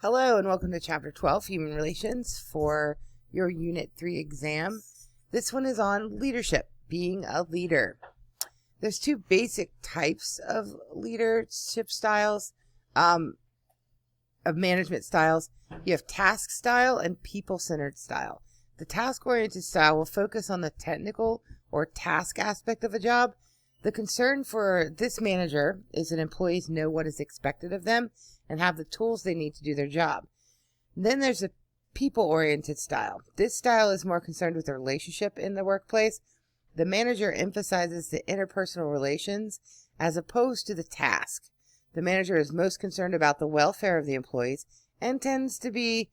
Hello and welcome to Chapter 12, Human Relations, for your Unit 3 exam. This one is on leadership, being a leader. There's two basic types of leadership styles, of management styles. You have task style and people-centered style. The task-oriented style will focus on the technical or task aspect of a job. The concern for this manager is that employees know what is expected of them and have the tools they need to do their job. Then there's a people-oriented style. This style is more concerned with the relationship in the workplace. The manager emphasizes the interpersonal relations as opposed to the task. The manager is most concerned about the welfare of the employees and tends to be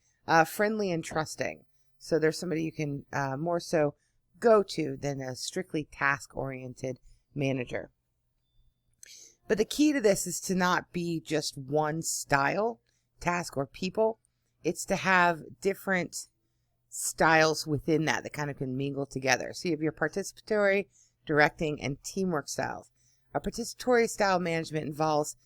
friendly and trusting. So there's somebody you can more so go to than a strictly task-oriented manager. But the key to this is to not be just one style, task or people. It's to have different styles within that kind of can mingle together. So you have your participatory, directing, and teamwork styles. A participatory style management involves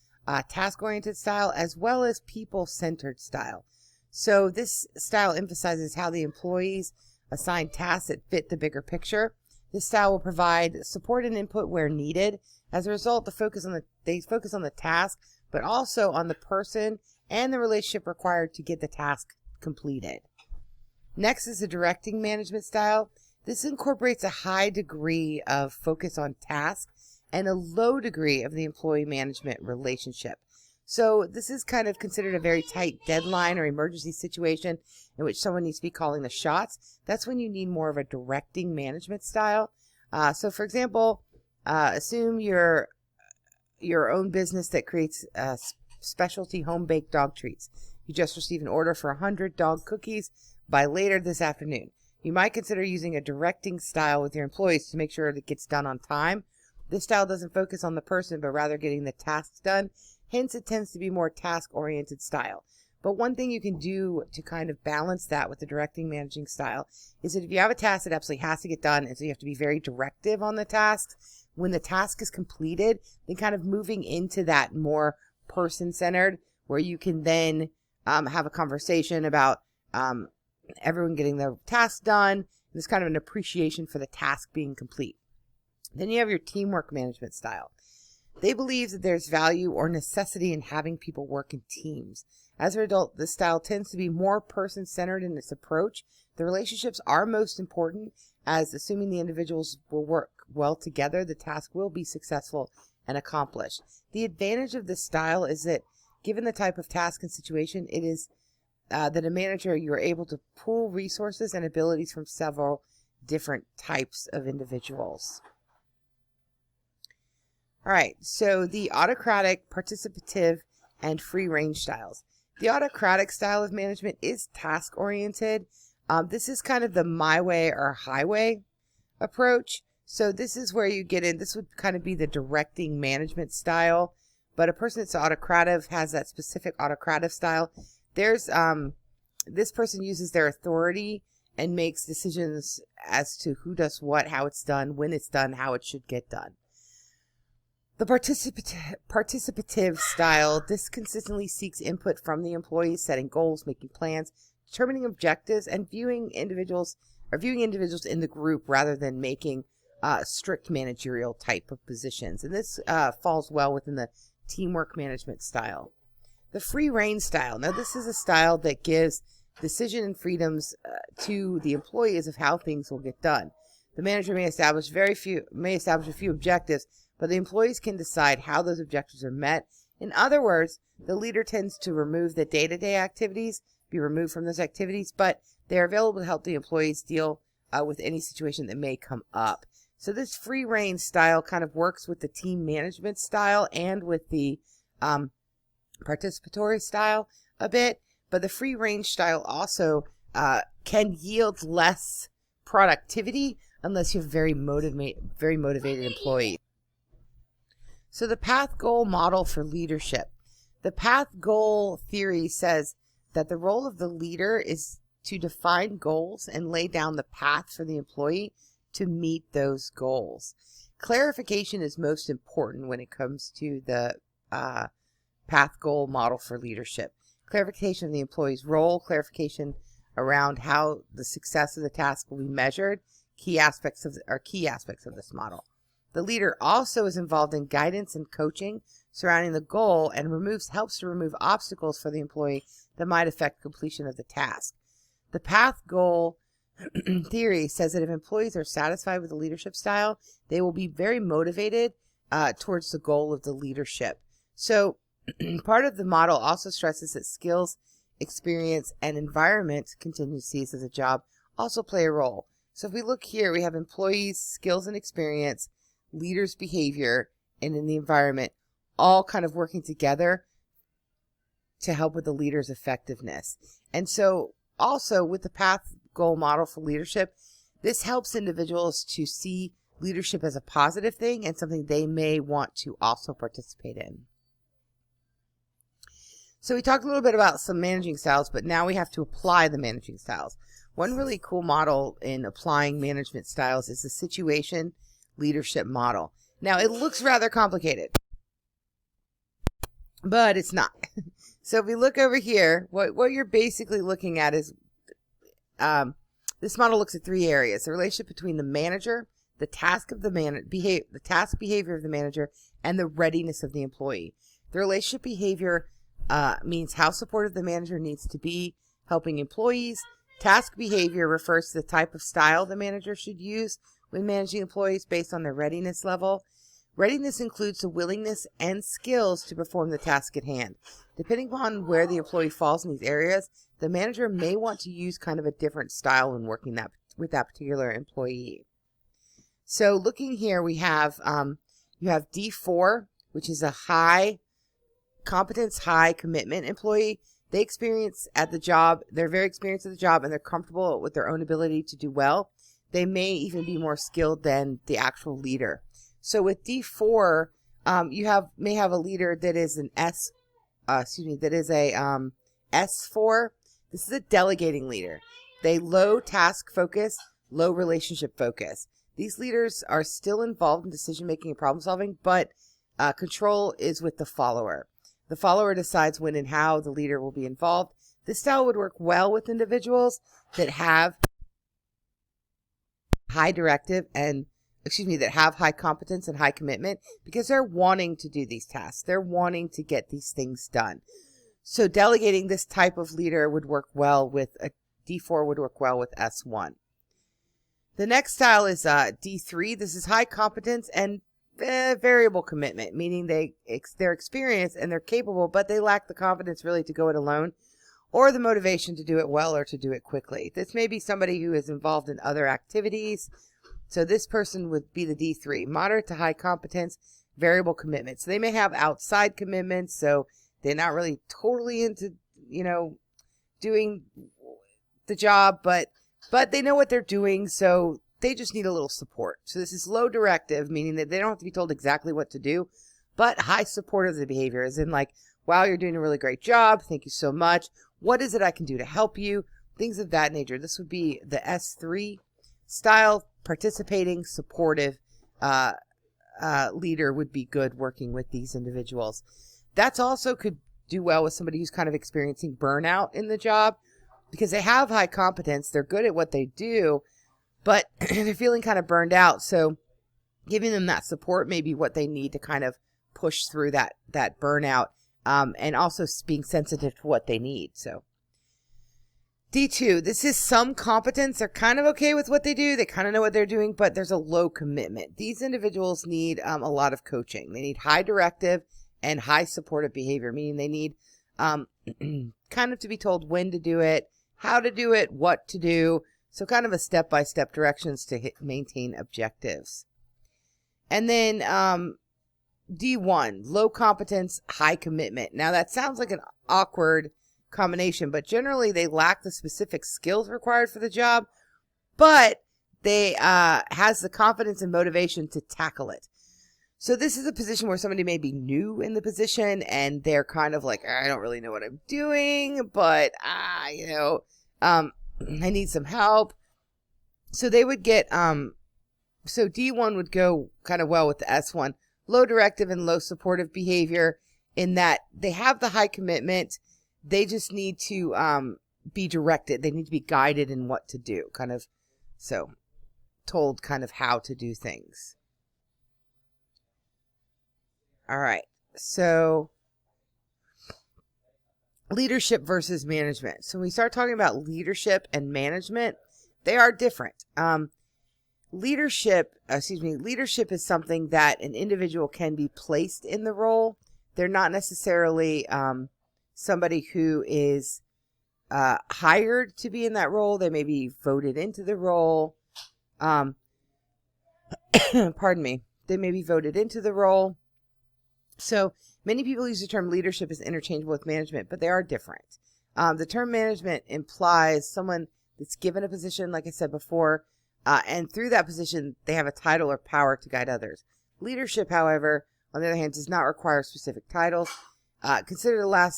task-oriented style as well as people-centered style. So this style emphasizes how the employees assign tasks that fit the bigger picture. This style will provide support and input where needed. As a result, they focus on the task, but also on the person and the relationship required to get the task completed. Next is the directing management style. This incorporates a high degree of focus on task and a low degree of the employee management relationship. So this is kind of considered a very tight deadline or emergency situation in which someone needs to be calling the shots. That's when you need more of a directing management style. So for example, assume your own business that creates specialty home-baked dog treats. You just received an order for 100 dog cookies by later this afternoon. You might consider using a directing style with your employees to make sure it gets done on time. This style doesn't focus on the person, but rather getting the tasks done. Hence, it tends to be more task-oriented style. But one thing you can do to kind of balance that with the directing managing style is that if you have a task that absolutely has to get done, and so you have to be very directive on the tasks, when the task is completed, then kind of moving into that more person-centered, where you can then have a conversation about everyone getting their task done. There's kind of an appreciation for the task being complete. Then you have your teamwork management style. They believe that there's value or necessity in having people work in teams. As a result, this style tends to be more person-centered in its approach. The relationships are most important, as assuming the individuals will work well together, the task will be successful and accomplished. The advantage of this style is that, given the type of task and situation, it is that a manager, you are able to pool resources and abilities from several different types of individuals. All right, so the autocratic, participative, and free-range styles. The autocratic style of management is task-oriented. This is kind of the my way or highway approach. So this is where you get in. This would kind of be the directing management style. But a person that's autocratic has that specific autocratic style. There's this person uses their authority and makes decisions as to who does what, how it's done, when it's done, how it should get done. The participative style, this consistently seeks input from the employees, setting goals, making plans, determining objectives, and viewing individuals in the group rather than making strict managerial type of positions. And this falls well within the teamwork management style. The free rein style. Now, this is a style that gives decision and freedoms to the employees of how things will get done. The manager may establish a few objectives, but the employees can decide how those objectives are met. In other words, the leader tends to remove the day-to-day activities, be removed from those activities, but they're available to help the employees deal with any situation that may come up. So this free rein style kind of works with the team management style and with the participatory style a bit, but the free range style also can yield less productivity unless you have very motivated employees. So the path goal model for leadership. The path goal theory says that the role of the leader is to define goals and lay down the path for the employee to meet those goals. Clarification is most important when it comes to the path goal model for leadership. clarification of the employee's role, clarification around how the success of the task will be measured, key aspects of this model. The leader also is involved in guidance and coaching surrounding the goal and helps to remove obstacles for the employee that might affect completion of the task. The path goal theory says that if employees are satisfied with the leadership style, they will be very motivated towards the goal of the leadership. So part of the model also stresses that skills, experience, and environment contingencies of the job also play a role. So if we look here, we have employees' skills and experience, leaders' behavior, and in the environment all kind of working together to help with the leader's effectiveness. And so also with the path goal model for leadership, this helps individuals to see leadership as a positive thing and something they may want to also participate in. So we talked a little bit about some managing styles, but now we have to apply the managing styles. One really cool model in applying management styles is the situation leadership model. Now it looks rather complicated, but it's not. So if we look over here, what you're basically looking at is this model looks at three areas: the relationship between the manager, the task behavior of the manager, and the readiness of the employee. The relationship behavior means how supportive the manager needs to be helping employees. Task behavior refers to the type of style the manager should use when managing employees based on their readiness level. Readiness includes the willingness and skills to perform the task at hand. Depending upon where the employee falls in these areas, the manager may want to use kind of a different style when working with that particular employee. So looking here, we have you have D4, which is a high competence, high commitment employee. They experience at the job, they're very experienced at the job, and they're comfortable with their own ability to do well. They may even be more skilled than the actual leader. So with D4, you may have a leader that is an S4. This is a delegating leader. They low task focus, low relationship focus. These leaders are still involved in decision making and problem solving, but control is with the follower. The follower decides when and how the leader will be involved. This style would work well with individuals that have high high competence and high commitment, because they're wanting to do these tasks. They're wanting to get these things done. So delegating this type of leader would work well with a D4, would work well with S1. The next style is D3. This is high competence and variable commitment, meaning they're experienced and they're capable, but they lack the confidence really to go it alone or the motivation to do it well or to do it quickly. This may be somebody who is involved in other activities. So this person would be the D3, moderate to high competence, variable commitment. So they may have outside commitments, so they're not really totally into, doing the job, but they know what they're doing, so they just need a little support. So this is low directive, meaning that they don't have to be told exactly what to do, but high support of the behavior, as in like, wow, you're doing a really great job. Thank you so much. What is it I can do to help you? Things of that nature. This would be the S3 style. Participating, supportive leader would be good working with these individuals. That's also could do well with somebody who's kind of experiencing burnout in the job, because they have high competence. They're good at what they do, but they're feeling kind of burned out. So giving them that support may be what they need to kind of push through that burnout, and also being sensitive to what they need. So D2, this is some competence. They're kind of okay with what they do. They kind of know what they're doing, but there's a low commitment. These individuals need a lot of coaching. They need high directive and high supportive behavior, meaning they need kind of to be told when to do it, how to do it, what to do. So kind of a step-by-step directions to maintain objectives. And then D1, low competence, high commitment. Now that sounds like an awkward combination, but generally they lack the specific skills required for the job, but they has the confidence and motivation to tackle it. So this is a position where somebody may be new in the position and they're kind of like, I don't really know what I'm doing, but I need some help. So they would get so D1 would go kind of well with the S1, low directive and low supportive behavior, in that they have the high commitment. They just need to be directed. They need to be guided in what to do, kind of, so told kind of how to do things. All right, so leadership versus management. So when we start talking about leadership and management, they are different. Leadership is something that an individual can be placed in the role. They're not necessarily somebody who is hired to be in that role. They may be voted into the role. Pardon me. They may be voted into the role. So many people use the term leadership as interchangeable with management, but they are different. The term management implies someone that's given a position, like I said before, and through that position, they have a title or power to guide others. Leadership, however, on the other hand, does not require specific titles. Consider like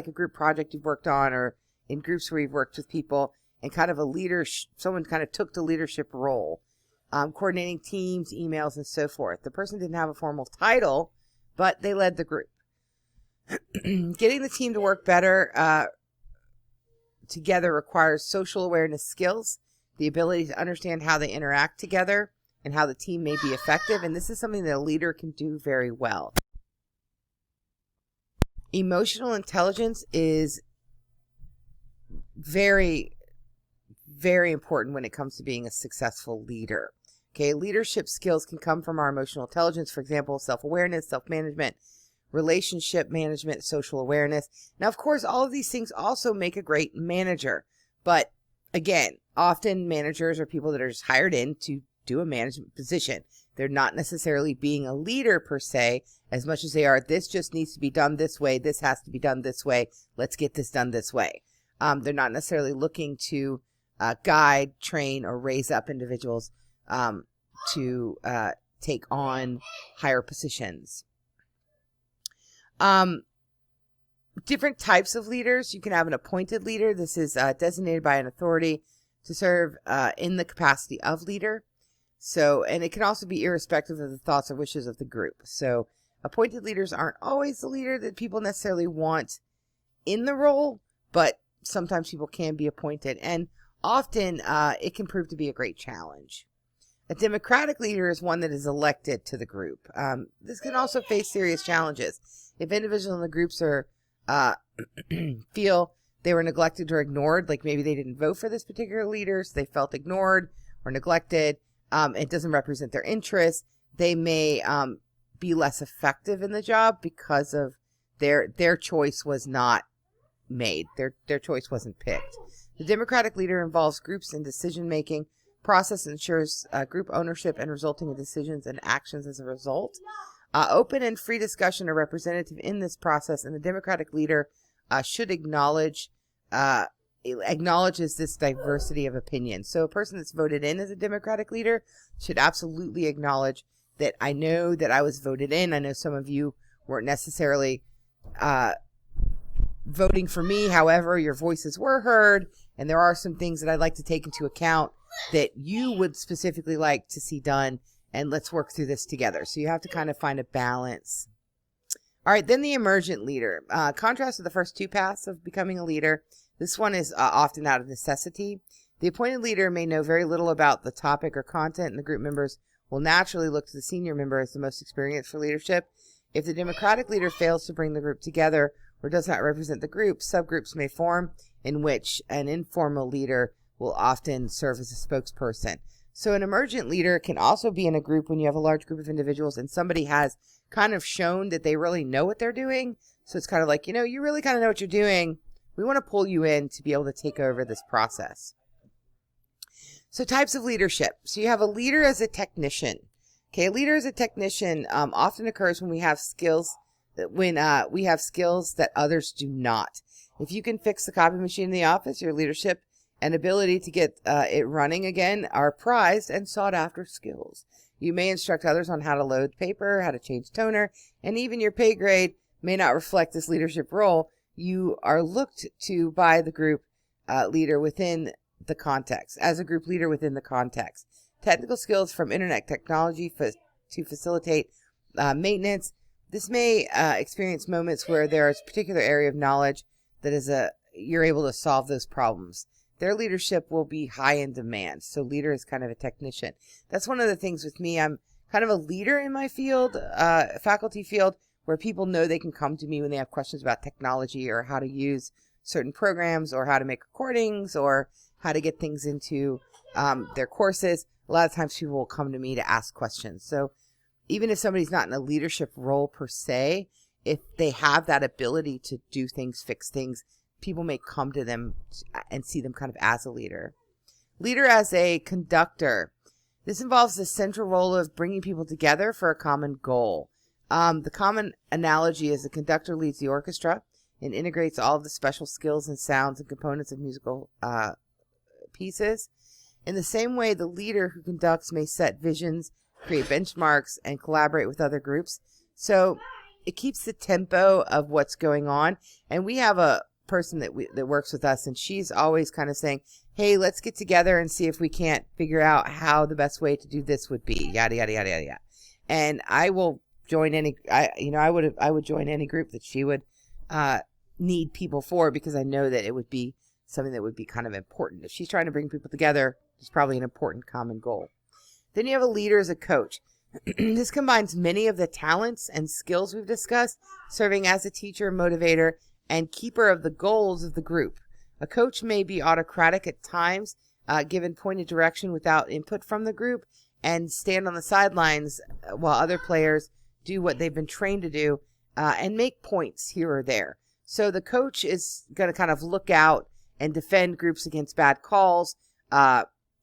a group project you've worked on, or in groups where you've worked with people, and kind of a leader, someone kind of took the leadership role, coordinating teams, emails, and so forth. The person didn't have a formal title, but they led the group. Getting the team to work better together requires social awareness skills, the ability to understand how they interact together, and how the team may be effective. And this is something that a leader can do very well. Emotional intelligence is very, very important when it comes to being a successful leader. Okay, leadership skills can come from our emotional intelligence, for example, self-awareness, self-management, relationship management, social awareness. Now, of course, all of these things also make a great manager. But again, often managers are people that are just hired in to do a management position. They're not necessarily being a leader per se, as much as they are, this just needs to be done this way. This has to be done this way. Let's get this done this way. They're not necessarily looking to guide, train, or raise up individuals to take on higher positions. Different types of leaders. You can have an appointed leader. This is designated by an authority to serve in the capacity of leader. So, and it can also be irrespective of the thoughts or wishes of the group. So appointed leaders aren't always the leader that people necessarily want in the role, but sometimes people can be appointed, and often it can prove to be a great challenge. A democratic leader is one that is elected to the group. This can also face serious challenges. If individuals in the groups are feel they were neglected or ignored, like maybe they didn't vote for this particular leader, so they felt ignored or neglected, it doesn't represent their interests, they may be less effective in the job because of their choice was not made. Their choice wasn't picked. The democratic leader involves groups in decision making. Process ensures group ownership and resulting in decisions and actions as a result. Open and free discussion are representative in this process, and the democratic leader should acknowledges this diversity of opinion. So a person that's voted in as a democratic leader should absolutely acknowledge that I know that I was voted in. I know some of you weren't necessarily voting for me. However, your voices were heard, and there are some things that I'd like to take into account that you would specifically like to see done, and let's work through this together. So you have to kind of find a balance. All right, then the emergent leader. Contrast to the first two paths of becoming a leader, this one is often out of necessity. The appointed leader may know very little about the topic or content, and the group members will naturally look to the senior member as the most experienced for leadership. If the democratic leader fails to bring the group together or does not represent the group, subgroups may form in which an informal leader will often serve as a spokesperson. So an emergent leader can also be in a group when you have a large group of individuals and somebody has kind of shown that they really know what they're doing. So it's kind of like, you really kind of know what you're doing. We want to pull you in to be able to take over this process. So types of leadership. So you have a leader as a technician. Okay, a leader as a technician often occurs when we have skills that others do not. If you can fix the copy machine in the office, your leadership and ability to get it running again are prized and sought after skills. You may instruct others on how to load paper, how to change toner, and even your pay grade may not reflect this leadership role. You are looked to by the group leader within the context, as a group leader within the context. Technical skills from internet technology to facilitate maintenance. This may experience moments where there is a particular area of knowledge that you're able to solve those problems. Their leadership will be high in demand. So leader is kind of a technician. That's one of the things with me. I'm kind of a leader in my field, faculty field, where people know they can come to me when they have questions about technology or how to use certain programs or how to make recordings or how to get things into their courses. A lot of times people will come to me to ask questions. So even if somebody's not in a leadership role per se, if they have that ability to do things, fix things, people may come to them and see them kind of as a leader. Leader as a conductor. This involves the central role of bringing people together for a common goal. The common analogy is the conductor leads the orchestra and integrates all of the special skills and sounds and components of musical pieces. In the same way, the leader who conducts may set visions, create benchmarks, and collaborate with other groups. So it keeps the tempo of what's going on. And we have a person that works with us, and she's always kind of saying, hey, let's get together and see if we can't figure out how the best way to do this would be, yada yada yada yada. And I will join I would join any group that she would need people for, because I know that it would be something that would be kind of important. If she's trying to bring people together, it's probably an important common goal. Then you have a leader as a coach. This combines many of the talents and skills we've discussed, serving as a teacher, motivator, and keeper of the goals of the group. A coach may be autocratic at times, given pointed direction without input from the group, and stand on the sidelines while other players do what they've been trained to do, and make points here or there. So the coach is going to kind of look out and defend groups against bad calls,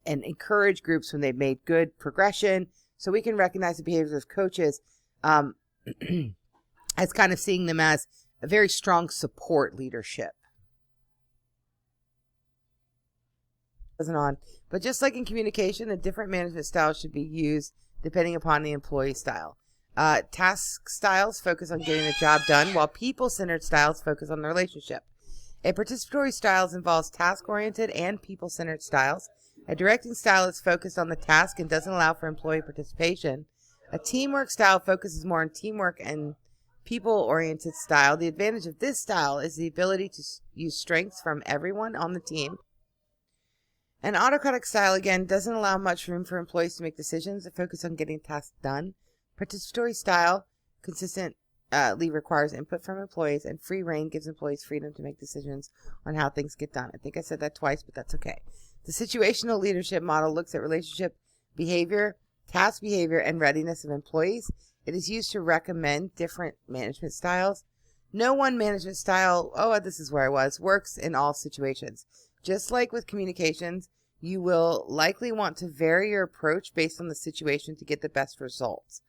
and encourage groups when they've made good progression. So we can recognize the behaviors of coaches as kind of seeing them as a very strong support leadership. But just like in communication, a different management style should be used depending upon the employee style. Task styles focus on getting the job done, while people-centered styles focus on the relationship. A participatory style involves task-oriented and people-centered styles. A directing style is focused on the task and doesn't allow for employee participation. A teamwork style focuses more on teamwork and people-oriented style. The advantage of this style is the ability to use strengths from everyone on the team. An autocratic style, again, doesn't allow much room for employees to make decisions. It focuses on getting tasks done. Participatory style consistently requires input from employees, and free reign gives employees freedom to make decisions on how things get done. I think I said that twice, but that's okay. The situational leadership model looks at relationship behavior, task behavior, and readiness of employees. It is used to recommend different management styles. No one management style, this is where I was, works in all situations. Just like with communications, you will likely want to vary your approach based on the situation to get the best results.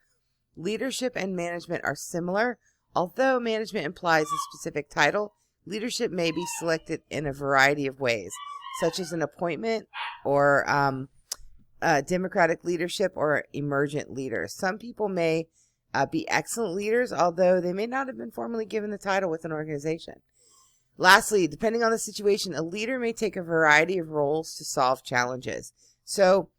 Leadership and management are similar. Although management implies a specific title, leadership may be selected in a variety of ways, such as an appointment or democratic leadership or emergent leaders. Some people may be excellent leaders, although they may not have been formally given the title with an organization. Lastly, depending on the situation, a leader may take a variety of roles to solve challenges. So,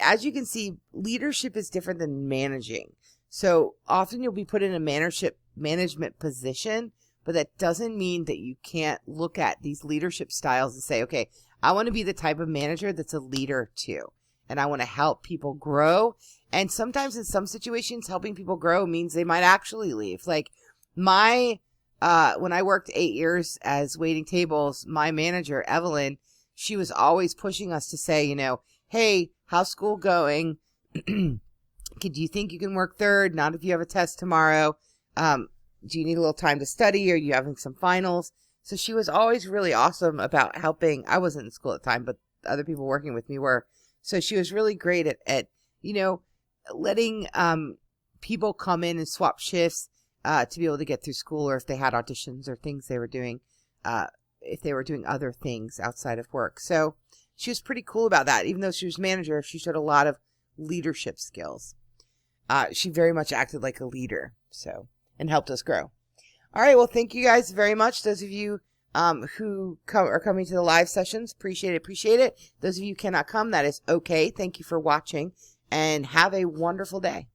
as you can see, leadership is different than managing. So, often you'll be put in a management position, but that doesn't mean that you can't look at these leadership styles and say, okay, I want to be the type of manager that's a leader too. And I want to help people grow. And sometimes in some situations, helping people grow means they might actually leave. Like when I worked 8 years as waiting tables, my manager, Evelyn, she was always pushing us to say, hey, how's school going? Do you think you can work third? Not if you have a test tomorrow. Do you need a little time to study? Or are you having some finals? So she was always really awesome about helping. I wasn't in school at the time, but other people working with me were. So she was really great at letting people come in and swap shifts to be able to get through school, or if they had auditions or things they were doing, if they were doing other things outside of work. So she was pretty cool about that. Even though she was manager, she showed a lot of leadership skills. She very much acted like a leader, and helped us grow. All right, well, thank you guys very much. Those of you who are coming to the live sessions, appreciate it. Those of you who cannot come, that is okay. Thank you for watching, and have a wonderful day.